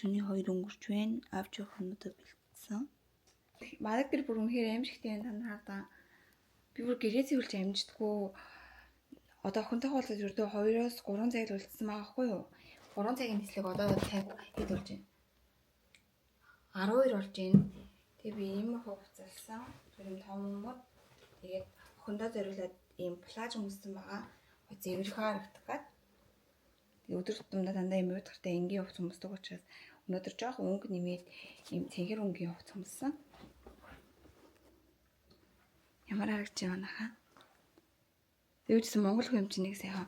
шөнийн 2 өнгөрч байна. Авч явах юмудаа бэлдсэн. Манай дээр бүр үнэхээр аимшигтэй байна танараа. Би бүр гэрээ цэвэрлж амждаггүй. Одоо охинтой уулзаж өртөө 2-оос 3 цаг л үлдсэн байгаа хгүй юу? 3 цагийн нислэг одоо цаг хэд болж байна? 12 болж байна. Тэгээ би ийм хугацаалсан. Тэр юм том юмуд. Тэгээд охиндоо зориулаад ийм плаж өмссөн байгаа. Зэвэрх харагдах гад. Тэгээ өдөр тутамдаа дандаа юм уудахтай энгийн хувц өмсдөг учраас өнөөдөр жоох өнгө нэмээд ийм цэнхэр өнгийн хувц өмссөн. Ямар харагдаж байна хаа? Тэгвэл Монгол хэмжээнээс яа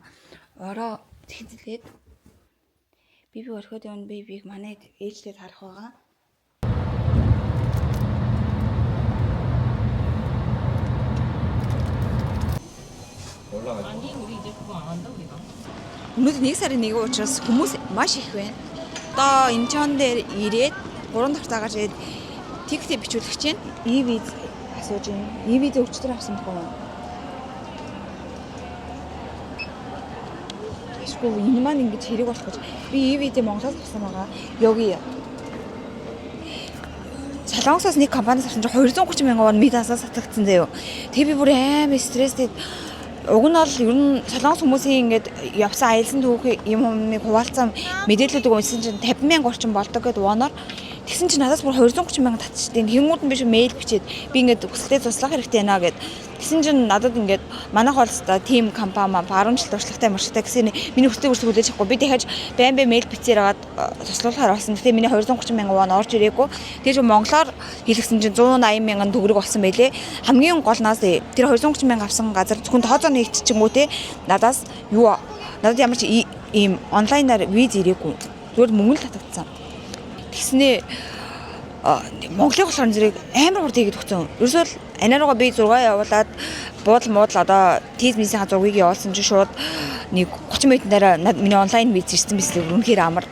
ороо зэхэлээд би орхиод явна бибиг манай ээлжлээд харах байгаа. 아니 우리 이제 그거 안 한다 우리가. Өнөөдөр 1 сарын 1 учраас хүмүүс маш их байна. Одоо Инчон дээр ирээд 3 дахь цагаар ирээд тиктэй бичүүлэх чинь e-виз асууж байна. E-виз өчтөр авсан байна. Эсвэл энэ маань ингэж хэрэг болох гэж би e-визээ Монголоос авсан байгаа. Йоги Солонгосоос нэг компаниас авсан чинь 230 мянган вон мидасаа сатагдсан заяо. Тэгээ би бүр амар стресстэй. Уг нь бол ер нь солонгос хүмүүсийн ингээд явсан аялсан түүх юм юмныг хуваалцсан мэдээлэлүүд өгсөн чинь 50 мянга орчим болдог гэд воноор тэгсэн чинь надаас бүр 230 мянга татчихдیں۔ Тэнгүүд нь биш мэйл бичээд би ингээд өсөлтөө туслах хэрэгтэй байна гэд тэгсэн чинь надад ингээд манайх холстой тим компани 10 жил туршлагатай маршруттай гэсэн миний өсөлтөө өрсөг хүлээж авахгүй би дахиж байн мэйл бичээр агаад туслуулахаар болсон. Гэтэ миний 230 мянган вон орж ирээгүй. тэгэж монголоор хэлсэн чинь 180 мянган төгрөг болсон байлээ. Хамгийн голноос тэр 230 мянга авсан газар зөвхөн тооцоо нэгтчихэнгүү те надаас юу надад ямар ч ийм онлайнаар виз ирээгүй. Зүгээр мөнгө л татагдсан. Тэгснээ Монголын болохоор зэрэг амар хурд хийгээд өгсөн. Ерөөсөө анааруугаа би 6 явуулаад буудал одоо тийзмисийн зургийг явуулсан чинь шууд нэг 30 минутын дараа миний онлайн виз ирсэн биз. Үнэхээр амар.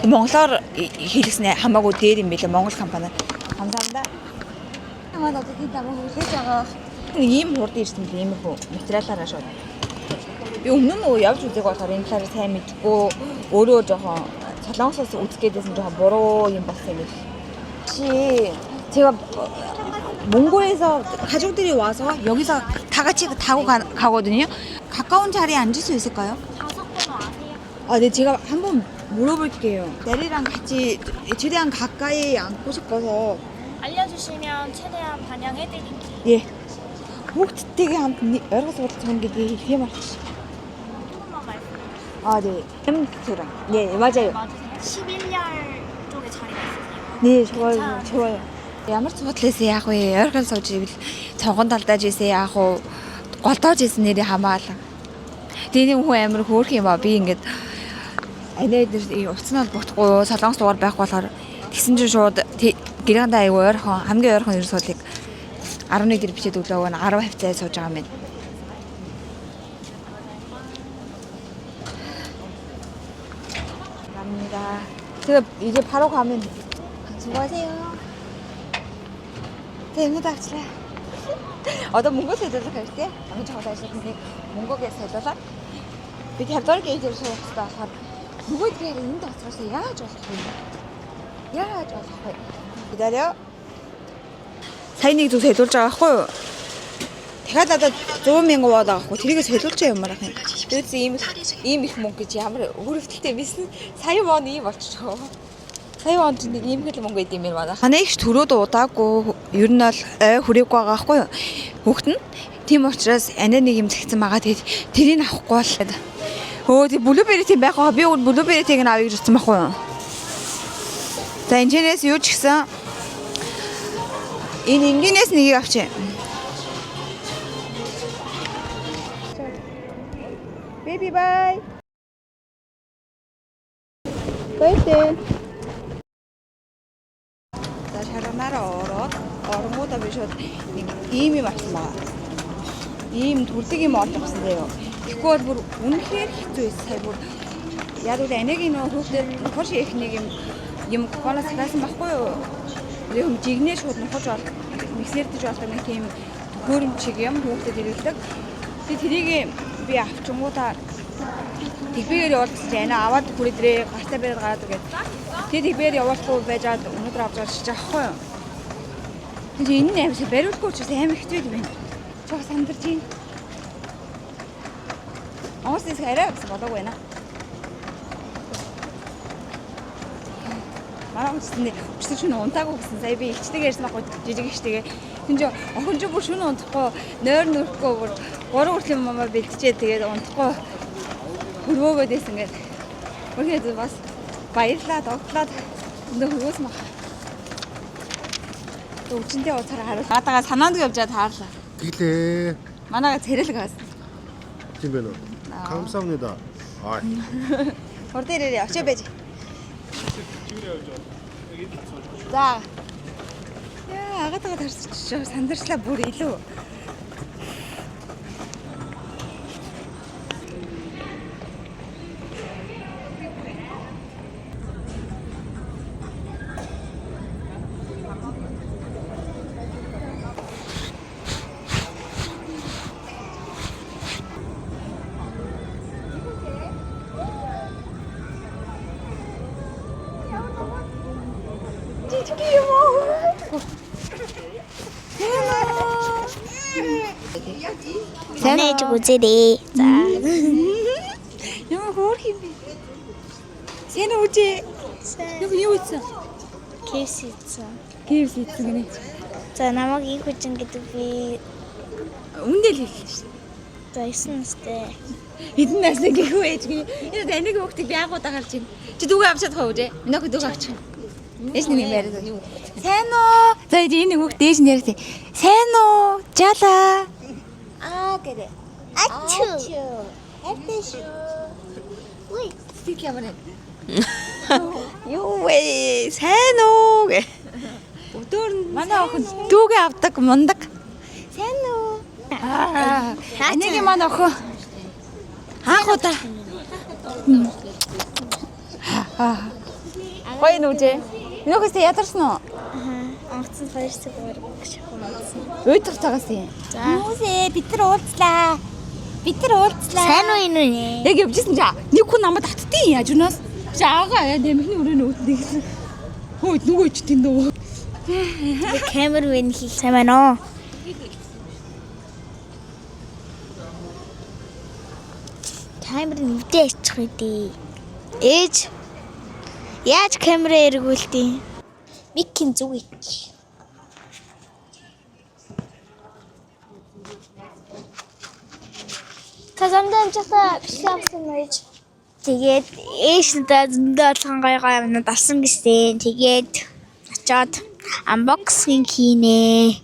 Монголоор хийлгсэн хамаагүй дээр юм билээ Монгол компани. Хамсаанда. Хамаад одоо хэд амаа хүлээж байгаа. Ийм хурд ирсэн билээ ийм хөө материалаараа шууд. Би өмнө нь явж үзег болохоор энэ талаар сайн мэдгүй өөрөө жоохон солонгосоос үзэх гээдсэн жоохон буруу юм болсон юм байна. 제가 몽골에서 가족들이 와서 여기서 다 같이 타고 가거든요. 가까운 자리에 앉을 수 있을까요? 5번호 아세요? 아, 네, 제가 한번 물어볼게요. 내리랑 같이 최대한 가까이 앉고 싶어서. 알려주시면 최대한 반영해드릴게요. 예. 되게 한 여러 가지 저는 게 되게 많지. 조금만 말씀해주세요. 아, 네. 엠스랑. 네, 맞아요. 맞으세요? 11열 쪽에 자리가 있으세요? 네, 좋아요. Ямар ч бодлоос яах вэ? Ойрхон сууж ивэл цонхон талдаж ийсээ яах вэ? Голдоож ийсэн нэрийг хамаалаа. Тэгээ нэг хүн амар хөөрх юм аа. Би ингээд анаа дээр уцнаад бодохгүй солонгос дугаар байх болохоор тэгсэн чинь шууд гэрээндээ аягүй ойрхон хамгийн ойрхон ерөөсөлийг 11 дээр бичээд өглөөгөө 10 хавцаа сууж байгаа юм байна. 감사합니다. 제가 이제 바로 가면 수고하세요. 대문 닥치래. Одоо Монгол хэлээр хэрэгтэй. Амин чухал ажил нэг Монголээс хэлүүлээ. Би тавдар гэж ярьж байгаа болохоор нөгөө тэр энд доцроос яаж болох вэ? Яаж болох вэ? Бидэрээ сайн нэг зүйл хэлүүлж байгаа байхгүй юу? Дахиад надад 100 мянган вон байгаа хгүй. Тэрийг солиулж юмар ах юм. Тэгээс ийм их мөнгө гэж ямар өрөвдөлтэй бисэн. Сая вон ийм болчихоо. Сая вон нэг ийм хэл мөнгө идэм юм байна. Манай их төрөөд удаагүй ер нь бол ой хүрээгүй байгаа хгүй юу? Хүүхэд нь тийм учраас анаа нэг юм зэгцэн байгаа. Тэгээд тэрийг авахгүй бол. Өө блубери тийм байх аа. Би блуберитийг нь авъя гэж ирсэн байхгүй юу? За энэчнээс юу ч гэсэн энэ ингинээс нэгийг авчи. Baby bye. Байтэн. За шарамаараа ороод оронгуудаа би шууд нэг ийм юм авсан байгаа. Ийм төрлөг юм олгосон заяа. Тэгэхгүй бол бүр үнэхээр хэцүү байсан. Сая бүр яг үл анегийн нөө хүүхдэд хош их нэг юм кола сарасан байхгүй юу? Юм жигнээ шууд нухаж бол миксердэж болдог нэг тийм хөөрөмчиг юм хүүхдэд ирүүлдэг. Тэгээ тэрийг би авчингуудаа тэгбэгээр явуулсан чинь аваад хүрээдрээ гартаа бариад гараад үгээд Тэгээд бээр явуулахгүй байжгаад өнөөдөр авч гарч байгаа байхгүй юу? Тэгээд энэ амир бариулахгүй ч амар хэцүү юм байна. Чог сандарч юм. Оосис арай бас болоогүй байна. Мараа үстний өчтөр шөнө унтаагүй гэсэн. Сая би ихчтэйг ярьсан байхгүй жижиг ихчтэйгээ. Тэнд охин ч бүр шөнө унтахгүй, нойр нүрэхгүй бүр 3 хүртэл мамаа бэлтжээ тэгээд унтахгүй хөрвөөгөөд байсан ингээд. Өөрхий бас баярлаад огтлаад нөхөөс мах. Өчнөдөө утгаар харуул. Гадаага санаанд явжаад хаарлаа. Тэглээ. Манайга царилэг хаас. Тийм байна уу? 감사합니다. Аа. Хор дээрээ очиж байж. За. Яа, агаатаа тарсч сандарчлаа бүр илүү. 보내줘 보지리. 자. Ямар хөөх юм бэ? Сэн үжи. Юу ийцэн? KFC 있어. KFC ийцэн гинэ. 자, намайг их хүчин гэдэг би Үндэл хэлсэн шүү. за 9 настай. Хэдэн насны гихүү ээж гинэ. Энэ таныг хүүхдийг би агуудаа гарч ийн. Чи дүүгээ авч чадах уу үжи? Минийх дүүгээ авчих. Дээш нэг юм яриад байна. Сайн уу? За энэ хүүхд дээш нь ярьсан. Сайн уу? Жала. 그래. 아추. 에페슈. 우이. Стик ямар юм? Юу вэ? Сайн уу гэ. Өдөр нь манай охин дүүгээ авдаг мундаг. Сайн уу? Энийг манай охин хаахуудаа. Гоё нүжээ. Нөхөс ядарсан уу? Онгоцон хоёрсаг гэж хэмээн. Өдөр цагаас юм. За. Нүсээ бид нар уулзлаа. Сайн уу энэ үү? Яг явжсэн чи нэг хүн намайг татдیں۔ Яаж унаас? Чи аагаа яа нэмхний өрөөний үүднэ гэсэн. Хөөд нөгөө ч тэнд дөө. камер вин хийх сайн байна уу? Камер нь өвдөө иччих үдээ. Ээж яаж камераа эргүүлтий? Микийн зүг ич. Казамдан чата бишлавсан мэж. Тэгээд ээшнтэй зөндөө олон гой юмнууд алсан гэсэн. Тэгээд очоод unboxing хийнэ.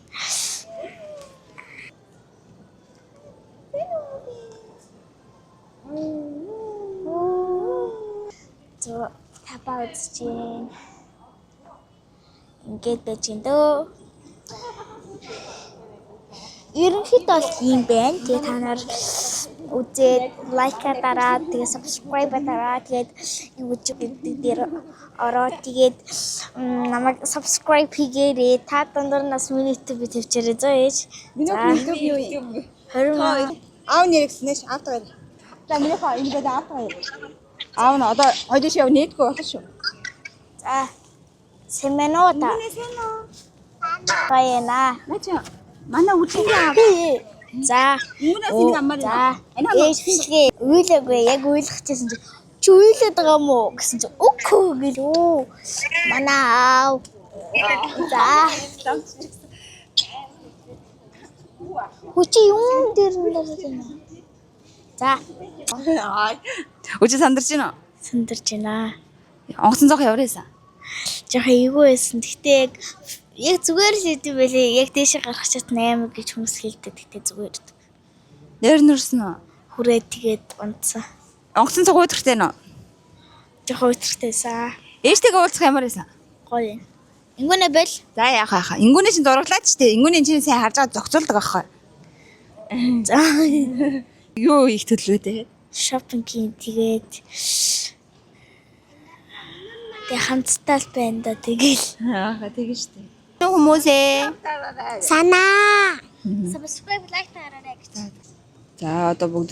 Зөө тапаа үзчихээн. Ингээд байж гин дөө. Ерөнхийдөө бол юм байна. Тэгээ та нар үзээд лайка дараа, тэгээ subscribe дараа, тэгээд YouTube дээр ороод тэгээд намайг subscribe хийгээрэй. Та дундаас миний YouTube тавьчаарай зөө ээж. Миний YouTube 20 аав нэрэгснэш аав таар. За миний хаа энэ дээр аав таар. Аав нь одоо хоёулаа яв нэтгүй болно шүү. За. Семенота. Баяна. Нача манай үчиндээ аав. За. Үүнээс нэг амар За. энэ Ээшгээ үйлээгүй яг ойлгочихсон чи үйлээд байгаа мó гэсэн чи үгүй гэл үү. Манай аав. За. Хүчи юм дээр нь байна. За. Үчи сандарч байна уу? Сандарч байна. Онгоцон зоох яваарайсан. Жохоо эйгүй байсан. Гэтэ яг зүгээр л идэв байлээ. Яг дээшээ гарах чад 8 гэж хүмүүс хэлдэг. Гэтэ зүгээр. Нэр нэрсэн үү? Хүрээд тэгээд унтсан. Онгоцон зоох өдөртэй нөө. Жохоо өтөртэйсэн. Ээжтэйгээ уулзах ямаарайсан. Гоё юм. Ингүүнэ бэл. За яхаа. Ингүүний чинь дурглаад ч тээ. Ингүүний чинь сайн харж байгаа зохицуулдаг аахгүй. За. Юу их төлөвлөө те. Шопинг тэгээд хамттай л байна да тэгэл. Аа тэгэн штэ. Хүмүүсээ Санаа. Subscribe like тараарай гэж. за одоо бүгд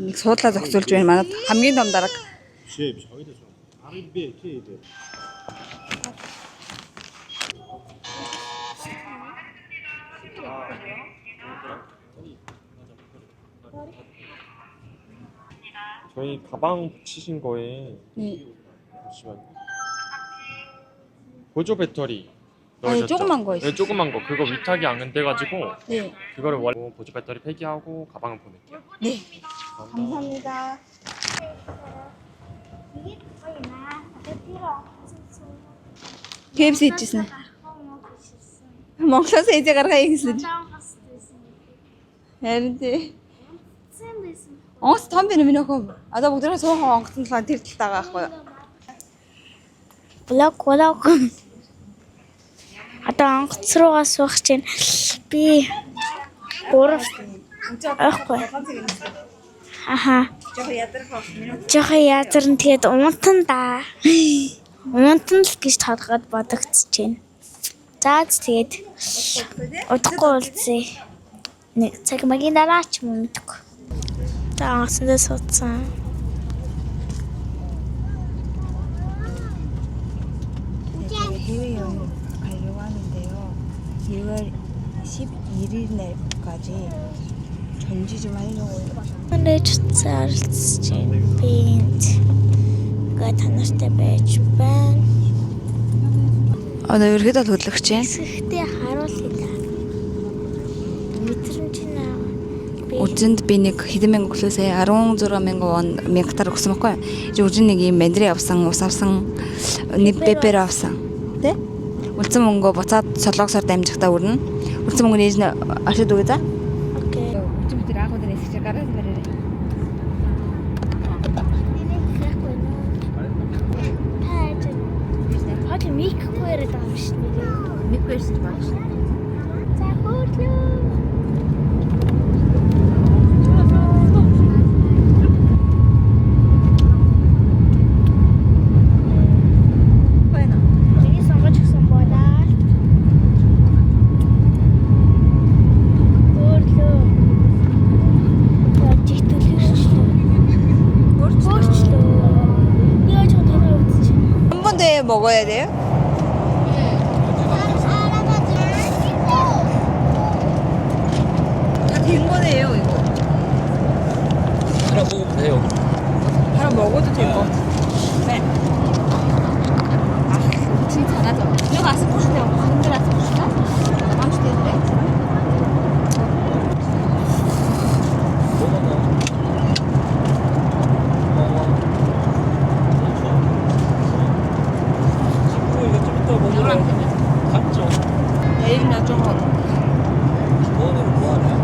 нэг суудлаа зохицуулж байна. Манайд хамгийн том дарга. Шэйб шойдос. Арил бэ тий дээ. 저희 가방 붙이신 거에 네. 잠시만요. 보조 배터리 아, 넣으셨죠? 조그만 거 있어요. 네, 조그만 거. 그거 위탁이 안 돼가지고 네. 그거를 원래 보조 배터리 폐기하고 가방을 보낼게요. 네. 감사합니다. 감사합니다. KFC идчихсэн. Монголоос ээжээ гаргая гэсэн. Харин тий. Онгоц том байна миний охин. Одоо бүгдээ суухан онгоцсон талаа тэр талтайгаа байхгүй юу? Блок. Одоо онгоц руугаа суух чинь би 3 ахгүй. Аха. Жохо язарн тэгээд унтан да. Унтан л гэж толгойд бодогдож байна. За тэгээд удахгүй уулзъя. Нэг цаг магийн дараа ч юм мэдгүй. За онгоцондоо суудсан. 해외 여행 가려고 하는데요. 2월 11일 날까지 전지 좀 하려고요. Ондоо ч цаарлцж байна. Би га танартай байж байна. Одоо ерөөдөө хөдлөгч чинь Гэхдээ харуулъя да. Мэдрэмж наа. Үжинд би нэг хэдэн мянга өглөөсөө 16,000 мянгатаар өгсөн байхгүй юу? Чи үжин нэг юм мандрин авсан, ус авсан, нэг пепер авсан. Тэ? Үлдсэн мөнгөө буцаад солонгосоор дамжихтаа өрнө. Үлдсэн мөнгө нээж ашиг өгөө за. Окей. Үжин бид раахууд нээсч гараад барьаарай. Хати микгүй яриад байгаа юм шиг нэрээ. Нэг байсан ч байна шүү. За хөөрлөө. Байна. Миний сонгож гисэн болоо. Хөөрлөө. Яач төлөвлөсөн. Хөөрлөө. Яаж чадах вэ? 한 번에 먹어야 돼요? 다 된 거네요, 이거. 하나 먹으면 돼요. 바로 먹어도 될 거. 네. 아, 진짜 잘하죠. 이거 가서 보시죠. 분들 가서 보시나? 망치 되는데? 이거 좀 이따 먹으면 갔죠. 내일이나 좀 먹으면 뭐하냐?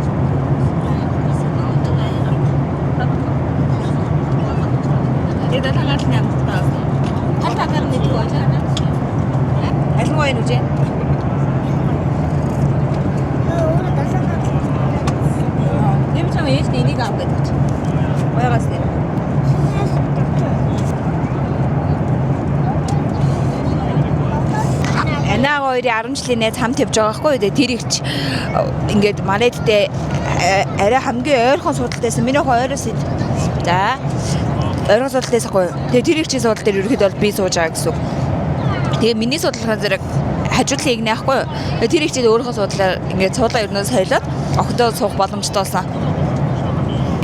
얘들 하나 그냥 묻다. 탈탈하는 데 좋아하지? 무슨 거에 누지? 님처럼 예전에 이니가 안 그랬지? 뭐야 갔어요? Анаа хоёрын 10 жилийн найз хамт явж байгаа байхгүй юу? Тэр их ингээд Малайдтэй арай хамгийн ойрхон судалтайсан. Миний охин ойроос. За. Ойрхон судалтайсан байхгүй юу? Тэгээ тэр их чи судал дээр ерөөхдөө бол би сууж байгаа гэсэн үг. Тэгээ миний судалгаа зэрэг хажуудлын игнэ байхгүй юу? Тэгээ тэр их чи өөрийнхөө судлаар ингээд цуулаа өрнөөс соёлоод охидоо суух боломжтой болсон.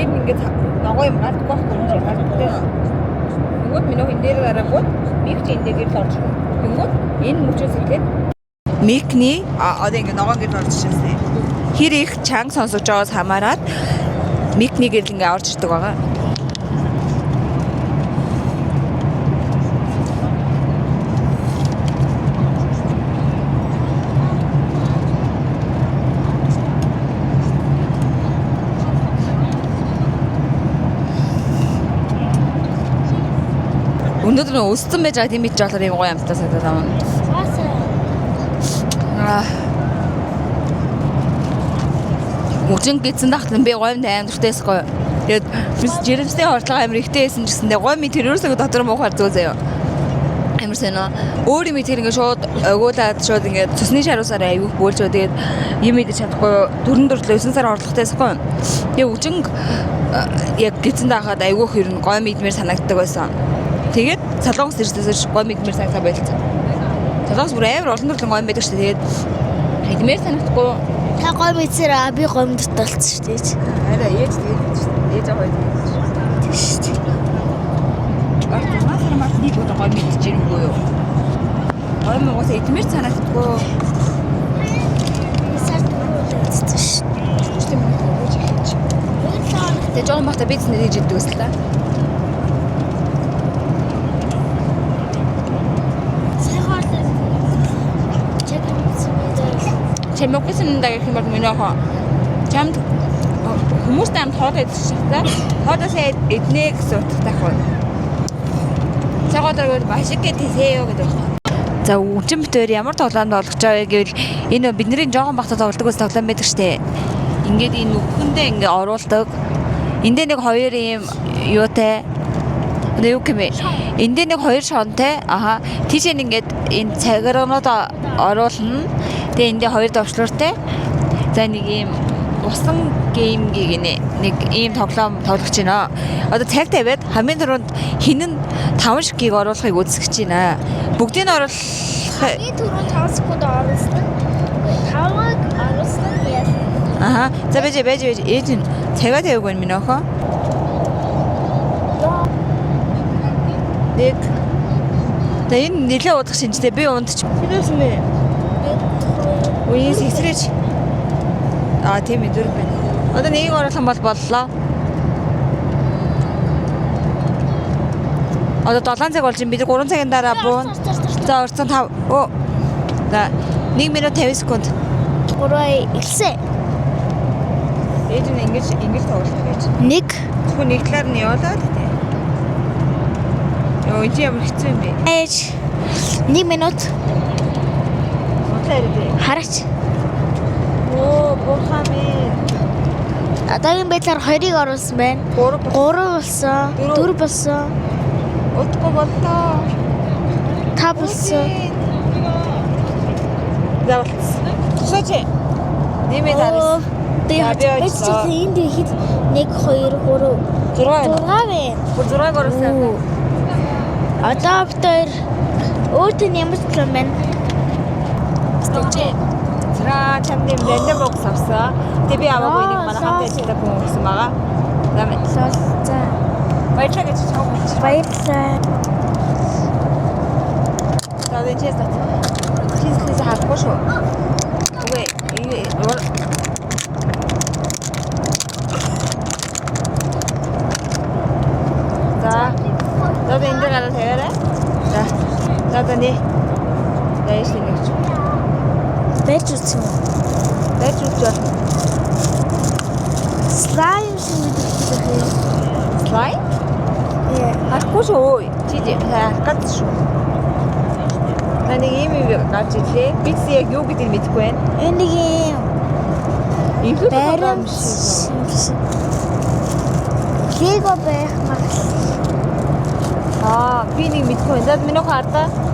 Энэ ингээд ногоо юм гардаггүй байхгүй юм чи гардагтай. Тэгвэл миний охин дээр дараагууд миг чи энэ дээр л орж ирнэ. Тэгвэл энэ мөчөөс ихэд микний одоо ингэ ногоон гэрэл орж ирсэн. Хэр их чанга сонсож байгаас хамаарат микний гэрэл ингэ орж ирдэг байгаа. Өнөөдөр нөө өссөн байж байгаа тийм бич жаалаар юм гоё амтаа санагдаад байна. Үжин гидсэн дахлан би гойм амдуртайс гоё. Тэгээд бис жирэмстэй хордлого амир ихтэй байсан ч гэсэндээ гойми тэр ерөөсөө дотор муухай зөө заяа. Амир сэна өөр юм тэр ингэ шууд өгүүлээд шууд ингэ цусны шаруусаар аягүй бөөлж тэгээд юм идэж чадахгүй дөрөн дөртлөө 9 сар орлоготойс гоё. Тэгээд үжин яг гидсэн дахад аягүй хөрн гойм идмээр санагддаг байсан. Тэгээд солонгос ирсээс гойм идмээр санагдаа байлцсан. Солонгос бүр амар олон төрлийн гомь байдаг шүү дээ. Тэгээд хэлмээр санагдахгүй. Та гой мэдсээр би гомдот болсон шүү дээ. Арай ээж тэгээд шүү дээ. Ээж аваад тийм шүү дээ. Арчмаар маш нэг удаа гомь мэдчихэж ирэнгүй юу? Гомь уус эдмээр санагдахгүй. Сард үлдсэн шүү. Тийм үү? Тэгээд жоон бахта бизнес хийж иддэг ус л та. Чамгүйсэндээ гэх юм бол миний хоо чамд хүмүүстэй хамт хоол идэх шигтэй хоолоосаа эднэ гэсэн утгатай хоо. Цагаатар маш их гэдээсээ юу гэдэг байна. За өвчин битээр ямар тоглоомд болгож байгаа гэвэл энэ бидний жоохон бахта тоглодог ус тоглоом байдаг штэ. Ингээд энэ нүхэндээ ингээд оруулдаг. Эндээ нэг хоёр ийм юутай юу гэмээ. Эндээ нэг хоёр шонтой. Аха. Тийш ингээд энэ цагаарнууд оруулна. Тэгээ эндээ хоёр давчлууртай. За нэг ийм усан гейм гинэ. Нэг ийм тоглоом тоглож байна. Одоо цаг тавиад хамгийн түрүүнд хинэн 5 шиггийг оруулахыг үзэж байна. Бүгдийг нь оруулах. Би түрүү 5 секунд оруулсан. 5-ыг оруулсан яа. Аха. За байж ээж цагаа тавиаг байна минь охоо. Нэг. Тэгээ энэ нэлээ удах шинжтэй би ундч. Хинээс мэ. Үеийн сэгсрэж. Тийм ээ зүрх байна. Одоо нэгийг оруулах бол боллоо. Одоо 7 цаг болж бид 3 цагийн дараа буун. За орцсон 5. За 1 минут 50 секунд. 3 ихсэн. Ээж нь ингэж тоглох гэж. 1 Зөвхөн нэг талаар нь явуулаад тий. Йоо чи ямар хэцүү юм бэ? ээж 1 минут хараач. Бурхан минь. Одоогийн байдлаар 2-ыг оруулсан байна. 3 болсон. 4 болсон. Утга боллоо. 5 болсон. Заавал. Сочи. Нэмээд хараа. Тэгээд энд ихэд 1 2 3 6 байна. 6 оруулсан. Одоо битээр өөртөө ямар план байна? Сочи. За чамд юм лэнэ бокс авсан. Тэг би аваагүй нэг манай хамт ажилладаг хүн гэсэн байгаа. За. Баярлалаа гэж чамд. Баярлалаа. За энэ чэст. Чист харахгүй шүү. Үгүй. За. За энэ дээр тавиарай. За. За таны. Дэш нэг. Бэж үсэн. Бэж үсэн. Слайм шиг. Слайм? Яа. Харахгүй шүү. Чи харах гэж шүү. Таны ийм гарч ирлээ. Би ч яг юу гэдгийг мэдэхгүй байна. Энэ нэг юм. Инглиш барам шиг. Лего байх маа. Би нэг мэдэхгүй байна. За миний хардаа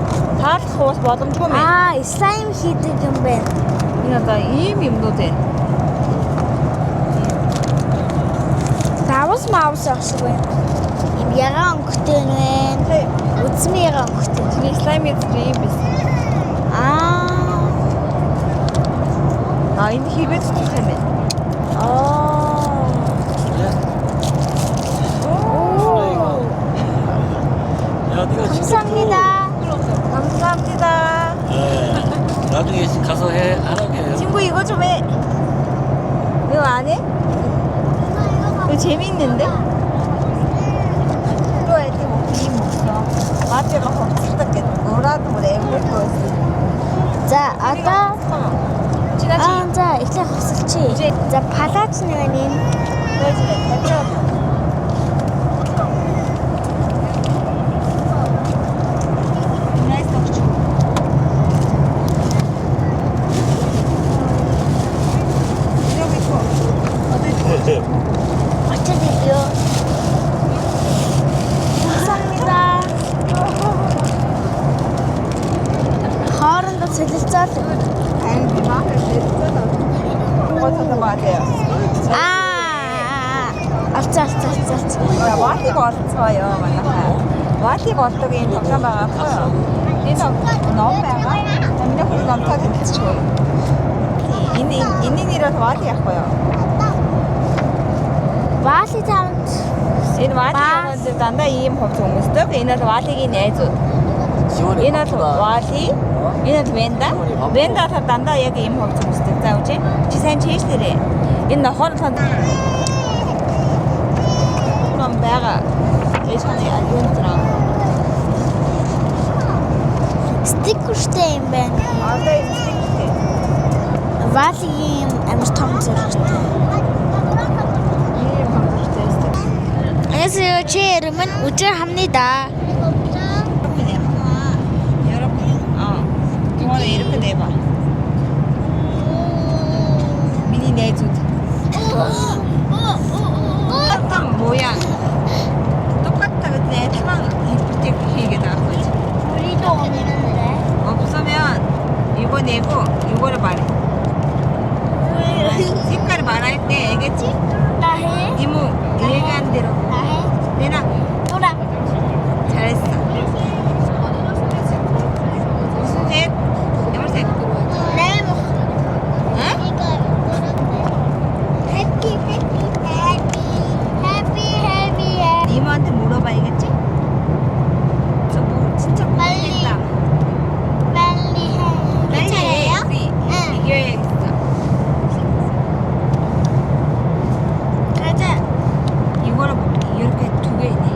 таалах уус боломжгүй мэн. Слайм хийдэг юм байна. Энэ одоо ийм юмнууд байна. Тавс маус авсан байна. Им ягаан өнгөтэй байна. Үзмээ ягаан өнгөтэй. Чиний слайм гэдэг юм биш. Энэ хийгээд зүгт юм байна. 감사합니다. 감사합니다. 나중에 가서 하라고 해요. 친구 이거 좀 해. 이거 안 해? 이거 재밌는데? 이거 애들 뭐 비임 없어. 마트에 가서 없었겠다. 뭐라도 뭐 내볼 거였어. За одоо за эхлэх хөсөлчий. За палач нэг нь 어쩌세요? 감사합니다. хоорондоо солилцоод алцаа. Ватыг олцгоё манайхаа. Ватыг олдог юм тоглоом байгаа байхгүй юу? Энэ ном байгаа. бол вали яахгүй юу? Вали таамд Энэ валигийн дээр дандаа ийм хувц хүмүүстэй. Энэ бол валигийн найзууд. Энэ бол вали. Энэ бол венда. Венда та дандаа яг ийм хувц хүмүүстэй. За үгүй. Чи сайн чийж тэрэ. Энэ нохоор танд ном байгаа. Эцэг нь юун дээр стикертэй юм байна. одоо энэ стиктэй. Валигийн амар том зурагтай. Ийм хувцтэй стик. Анасаа чи ярман үжир хамнida. Тэгвэл ирэхгүй дээ ба. Миний найзууд. Там моян. 똑같아 근데 애들만 이쁘게 хийгээд байгаа байхгүй. 우리도 없는데. 없으면 이거 내고 이거를 말해. 색깔 말할 때 알겠지? 나 해. 이모 얘기한 대로 나 해. 내놔. 놀아. 잘했어. 무슨 색? 염색. 네모. 응? 이거 해피 해피 해피 해피 해피 해피. 이모한테 물어봐 알겠지? 저뭐 진짜 빨리. 모르겠다. 빨리 해. 빨리 해. 괜찮아요? 우리 응. 이겨야겠어. 가자. 이거를 이렇게 두 개 있네.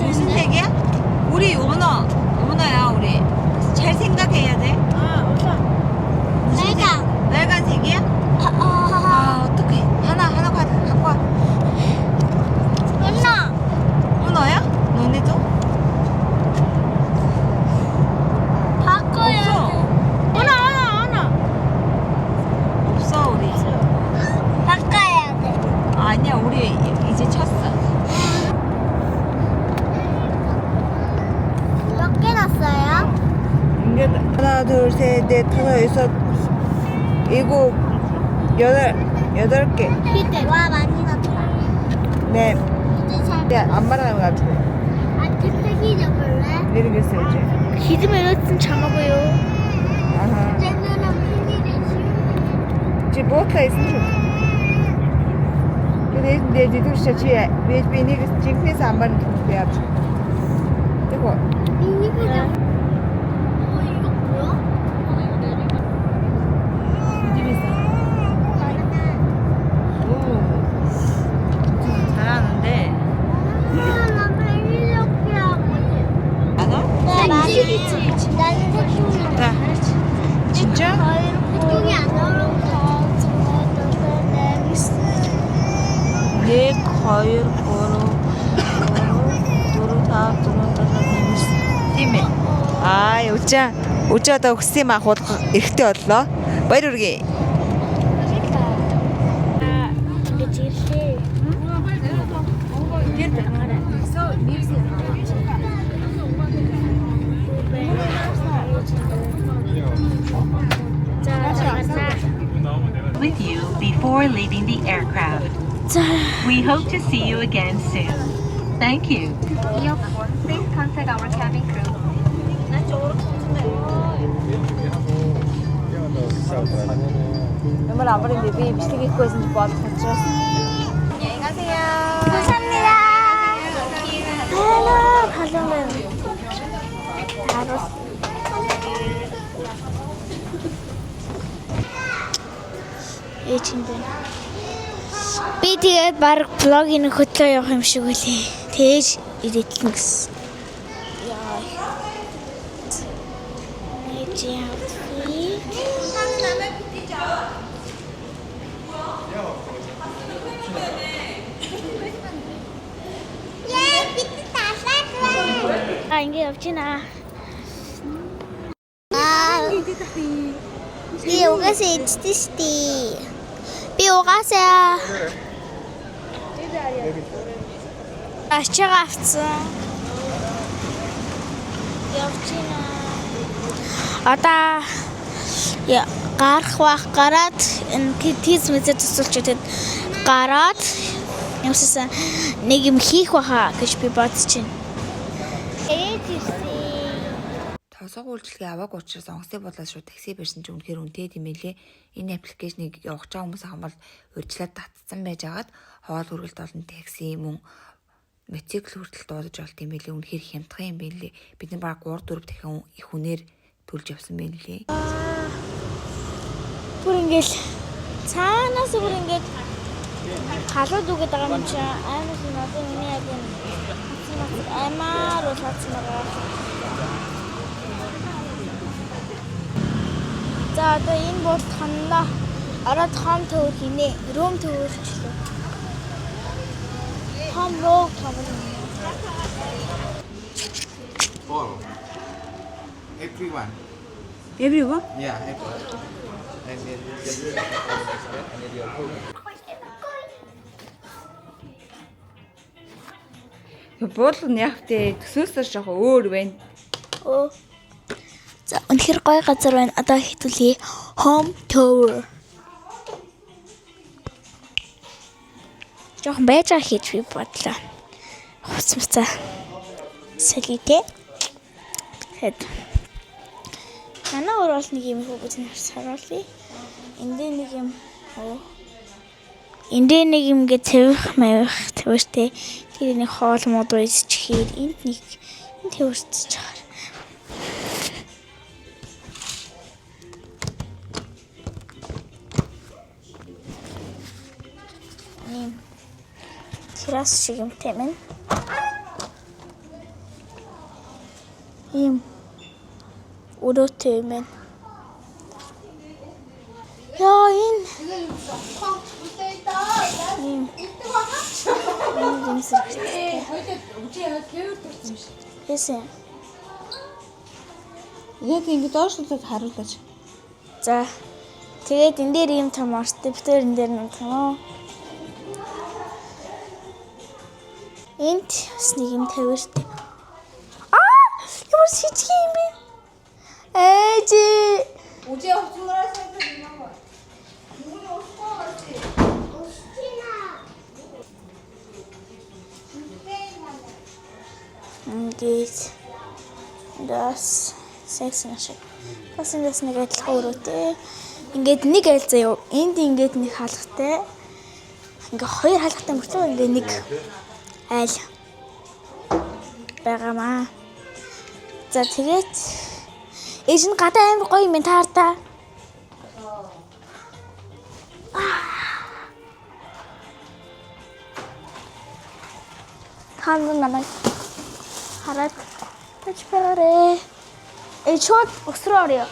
무슨 색이야? 우리 오너야 우리. 잘 생각해야 돼. 내가. 빨간색이야? 아 어떡해. 하나 갖고 와. 엄마. 오너야? 너네도? 바꿔야 없어. 돼. 하나. 없어 우리. 바꿔야 돼. 아니야 우리 이제 쳤어. 몇 개 났어요? 하나 둘셋넷 다섯 여섯 일곱 여덟 개. 와 많이 났다. 네. 이제 잘. 안 말하는 것 같아. 안티색이 잡을래? 모르겠어요 이제. 기름에 넣으면 잘 먹어요. 아하. 이제는 필리를 Чи буудлаа исэн шүү. Тэгээд дэдүүр чи би нэг жинхнээс амбар би авч. Тэгвэл 이거 이거 뭐야? 집에서. 오. 잘하는데. 나 필리렇게 하고 안 와? 나 맛있지. 나는 색종이. 나. 진짜? 색종이 안 나오면 더 내 과일 거로 тийм ээ. Өчөө одоо өгсөн ахуулах эрэхтэй боллоо. Баяр хүргэе. With you before leaving the aircraft. We hope to see you again soon. Thank you. Please contact our cabin crew. Ямар амрын би бичлэг хийхгүй байсан ч бодох учраас. 안녕히 가세요. 감사합니다. 가져오면 알았어. Эйчэндэ. Би тэгээд баг блогийн хөтлөө явах юм шиг үлээ. Тэгэж ирээдлэн гэсэн. Яа. Эйчээ outfit. Ингээ явчихна. Би угаасаа идэж штий. Би угаасаа ачаага авцсан. Явчихна. Одоо гараад энэ тийз мэдээ тусалчаад гараад юмсаа нэг юм хийх баха гэж би бодож байна. тосгоо үйлчилгээ аваагүй учраас онгоцны бодлоос шууд такси барьсан ч үнэхээр үнэтэй юм элэ. Энэ аппликейшнийг явах чаа хүмүүс ахын бол урьдчилаад татсан байж агаад хоол хүргэлт олон такси мөн мотоцикл хүртэл дуудаж болт юм билээ. Үнэхээр хямдхан юм билээ. Бид нар баг 3-4 дахин их хүнээр төлж явсан байна лээ. Бүр ингээл цаанаас бүр ингээд халууд үгээд байгаа юм чи амар надад миний яг энэ амар ууссан байгаа. За одоо энэ бол ханаа ороод хом төвөр хийнэ. Рум төвөрчлөө. Хом руу төвөр. All. Everyone. Everyone? Yeah, everyone. And then and then your home. Буудлын яг тэ төсөөсөө жоохон өөр байна. Оо. За үнэхээр гоё газар байна. Одоо хитүүлье. Home tour. Жохон байж байгаа хийж би бодлоо. Хуцмцаа. Салите. Хэд. Манай орол нэг юм хөө бүзэн харуулъя. Энд нэг юм. Оо. Энд нэг юм гэ цэвэх мавих төвөртэй. Тэр нэг хоол мод үйсч хээр энд нэг төвөрч чаар. Террас шиг юм тэмэн. Ийм өрөөтэй юм. Яа энэ. Яасан. Яг ингэ доошлуулаад харуулаач. За. Тэгээд энэ дээр юм том стептер энэ дээр нэг юм. Энд бас нэг юм тавьжтэй. Ямар шижиг юм бэ? Ээжи. Үжи авчмараа сайтай юм аа. Нүгний усгаа гарч. Устина. Ингээд дас сексэн шиг. Бас ингээс нэг адилхан өрөөтэй. Ингээд нэг айл заяа. Энд ингээд нэг хаалгатай. Ингээ хоёр хаалгатай мөрчөө ингээ нэг айл байгаамаа. За тэгээд ээж нь гадаа амар гоё юм таарта. Хандан намайг хараад тач байгаарэ. Шууд өсрөө орё.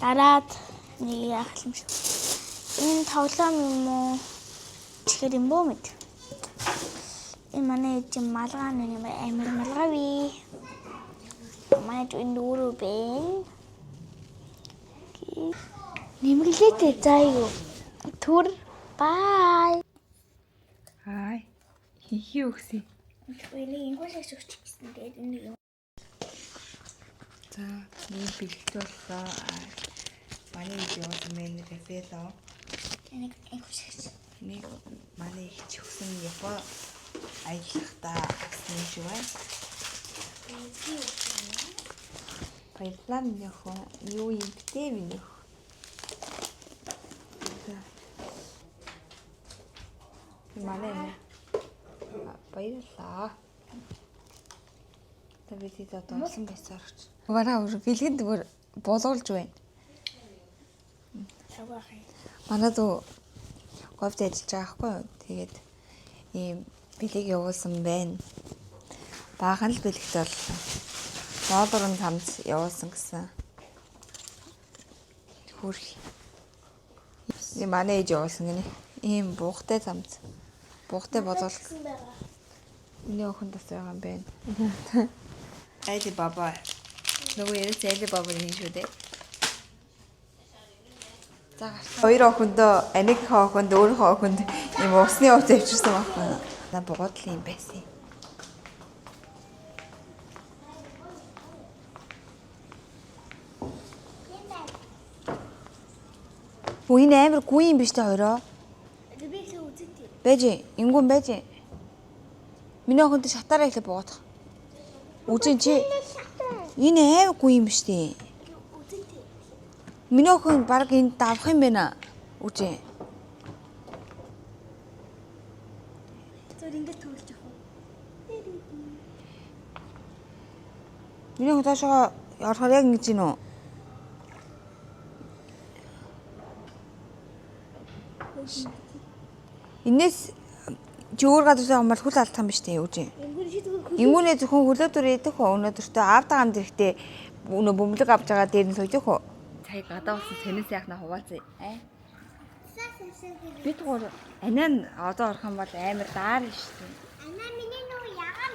Дараад нэг яах юм шиг. Энэ тоглоом юм уу? Чихэр юм боо мэд. Энэ манай эжим малгай нэг амар малгай. Манай энэ дөрөв бэ. Нэмгэлээтэй заа юу. Түр бай. Хай. Хихи өгсөн. Энийг ингүүшээс өгч гэсэн тэгээд энэ За, нэг бэлгт боллоо. Манай ээж яваад мен рэфэло. энийг ингүүшээс. Нэг манай их ч өгсөн Япон аялахтаа гэсэн юм шиг байна. Баярлалаа минь охин. Юу юм бэ минь охин. Манай баярлалаа. Тэвэтэд одоо унсан байсаарч. Вараа өөр бэлгэнд бүр болгуулж байна. Манай дүү говьд ажиллаж байгаа хгүй юу. Тэгээд ийм бэлэг явуулсан байна. Баахан л бэлэгт боллоо. $1 хамт явуулсан гэсэн. Хүрх. Ийм манай ээж явуулсан гинэ. Ийм буухтай хамт. Буухтай бодвол миний охин тас байгаа юм байна. Айди баба. Нөгөө яриад айди баба юм шүү дээ. За хоёр охиндоо анигийнхаа охинд өөрийнхөө охинд ийм усны ус авчирсан байхгүй. На богоодл юм байсан. Үин амар гүн юм биш та хоёроо. Бэж, ингүүн бэж. Миний охинд шатаараа ихлэ богоодох. Үжин чи Энэ аим гүн юм штэ. Миний охин баг энд давах юм байна. Үгүй. Зөв ингэж төрүүлж явах уу? Миний охин таашаа орохоор яг ингэж гинөө. Инээс жөөр гадуур амбал хүл алдах юм биш үү? Үгүй. Ингүүнээ зөвхөн хөлөөдөр идэх хөө өнөөдөртөө аавтаа гамд ирэхдээ өнөө бөмбөлөг авч байгаа дээр нь сойдох хөө. Цай гадаа болсон цэнэс яхна хуваалцъя. Бид гоор анаа нь одоо орох юм бол амар даар шүү дээ. Анаа миний нөгөө ягаан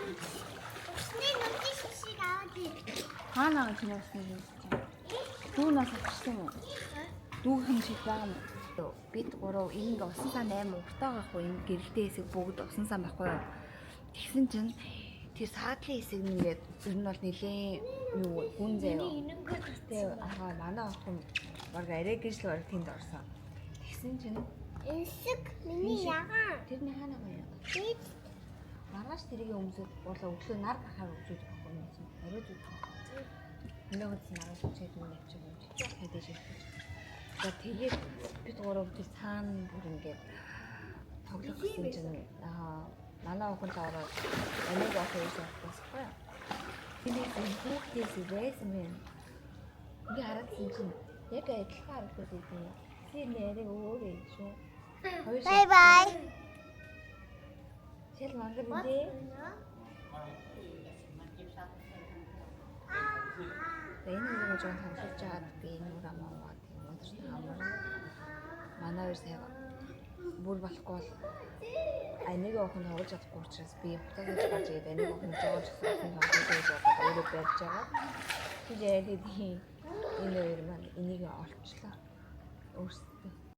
усны нүдний шишиг аваад ир. Хаанаа чинь усны юм. Түүнээс авчихсан юм уу? Дүүх юм шиг байгаа юм. Бид гурав ингэ усан сан 8 уртаа гахгүй энэ гэрэлтэй хэсэг бүгд усан сан байхгүй юу? Тэгсэн чинь тэр саадлын хэсэг нэгээд ер нь бол нэлээ юу гүн заяа. Тэгээ аа манай охин баг арай гэрэл бараг тэнд орсон. Тэгсэн чинь Эсэг миний ягаан. тэрний хаана гоё. Бид Маргааш тэрийг өмсөд болоо өглөө нар гахаар өгчүүд байхгүй юм чинь. Орой зүг. Нөгөөд нь маргааш үчээд үн авчиг юм чи. Хэдэж ирэх. Тэгээд бид гурав тэр цаана бүр ингээд тоглох гэсэн чинь манай охин таараад энийг авах байсан. Энийг хүүхдээс байсан юм. Ингээ харагдсан чинь яг адилхан харагдаад идэв. Тэр нэрээ өөр юм шүү. бай бай. Чэл мангар үдээ. Энэ нэг жоо хамсаж чаад би энэ ураа маа тийм өдөрт хамаар. Манай хоёр сая бүр болохгүй бол энийг охин тоглож чадахгүй учраас би хутаг гэж гарч ирээд энийг охин зоож өгсөн тоглож байгаа өөрөө барьж байгаа. Тэгээд энэ хоёр маань энийг олчлаа. Өөрсдөө